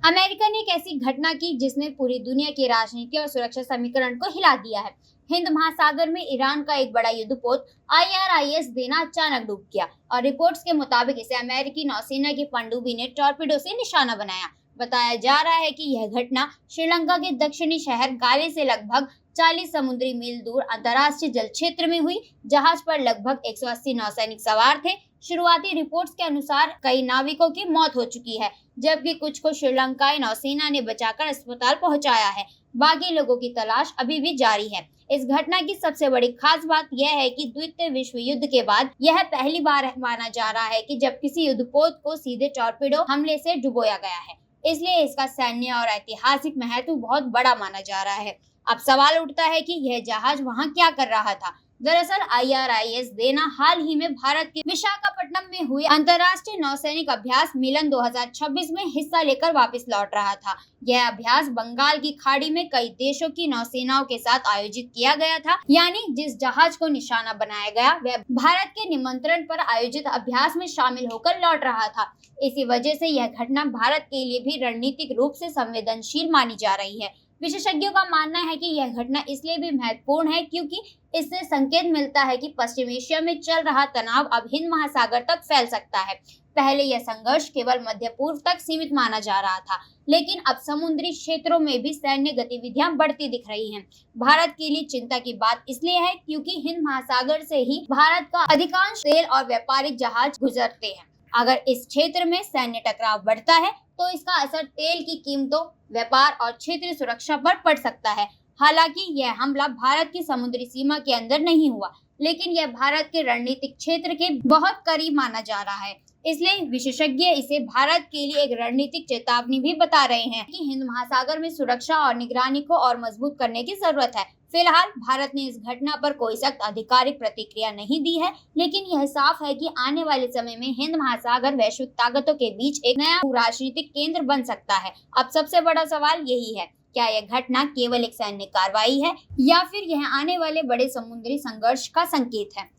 America ने एक ऐसी घटना की जिसने पूरी दुनिया की राजनीति और सुरक्षा समीकरण को हिला दिया है। हिंद महासागर में ईरान का एक बड़ा युद्धपोत IRIS देना अचानक डूब गया और रिपोर्ट्स के मुताबिक इसे अमेरिकी नौसेना की पनडुब्बी ने टॉर्पीडो से निशाना बनाया। बताया जा रहा है कि यह घटना श्रीलंका के दक्षिणी शहर गाले से लगभग 40 समुद्री मील दूर अंतर्राष्ट्रीय जल क्षेत्र में हुई। जहाज पर लगभग 180 नौसैनिक सवार थे। शुरुआती रिपोर्ट्स के अनुसार कई नाविकों की मौत हो चुकी है, जबकि कुछ को श्रीलंकाई नौसेना ने बचाकर अस्पताल पहुंचाया है। बाकी लोगों की तलाश अभी भी जारी है। इस घटना की सबसे बड़ी खास बात यह है कि द्वितीय विश्व युद्ध के बाद यह पहली बार माना जा रहा है कि जब किसी युद्धपोत को सीधे टॉर्पीडो हमले से डुबोया गया है। इसलिए इसका सैन्य और ऐतिहासिक महत्व बहुत बड़ा माना जा रहा है। अब सवाल उठता है कि यह जहाज वहां क्या कर रहा था। दरअसल IRIS देना हाल ही में भारत के विशाखापट्टनम में हुए अंतर्राष्ट्रीय नौसैनिक अभ्यास मिलन 2026 में हिस्सा लेकर वापस लौट रहा था। यह अभ्यास बंगाल की खाड़ी में कई देशों की नौसेनाओं के साथ आयोजित किया गया था। यानी जिस जहाज को निशाना बनाया गया वह भारत के निमंत्रण पर आयोजित अभ्यास में शामिल होकर लौट रहा था। इसी वजह से यह घटना भारत के लिए भी रणनीतिक रूप से संवेदनशील मानी जा रही है। विशेषज्ञों का मानना है कि यह घटना इसलिए भी महत्वपूर्ण है क्योंकि इससे संकेत मिलता है कि पश्चिम एशिया में चल रहा तनाव अब हिंद महासागर तक फैल सकता है। पहले यह संघर्ष केवल मध्य पूर्व तक सीमित माना जा रहा था, लेकिन अब समुद्री क्षेत्रों में भी सैन्य गतिविधियां बढ़ती दिख रही हैं। भारत के लिए चिंता की बात इसलिए है क्योंकि हिंद महासागर से ही भारत का अधिकांश तेल और व्यापारिक जहाज गुजरते हैं। अगर इस क्षेत्र में सैन्य टकराव बढ़ता है तो इसका असर तेल की कीमतों, व्यापार और क्षेत्रीय सुरक्षा पर पड़ सकता है। हालांकि यह हमला भारत की समुद्री सीमा के अंदर नहीं हुआ, लेकिन यह भारत के रणनीतिक क्षेत्र के बहुत करीब माना जा रहा है। इसलिए विशेषज्ञ इसे भारत के लिए एक रणनीतिक चेतावनी भी बता रहे हैं कि हिंद महासागर में सुरक्षा और निगरानी को और मजबूत करने की जरूरत है। फिलहाल भारत ने इस घटना पर कोई सख्त आधिकारिक प्रतिक्रिया नहीं दी है, लेकिन यह साफ है कि आने वाले समय में हिंद महासागर वैश्विक ताकतों के बीच एक नया राजनीतिक केंद्र बन सकता है। अब सबसे बड़ा सवाल यही है, क्या यह घटना केवल एक सैन्य कार्रवाई है या फिर यह आने वाले बड़े समुद्री संघर्ष का संकेत है।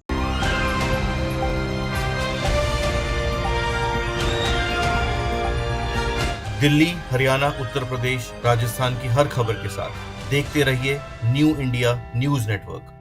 दिल्ली, हरियाणा, उत्तर प्रदेश, राजस्थान की हर खबर के साथ देखते रहिए न्यू इंडिया न्यूज़ नेटवर्क।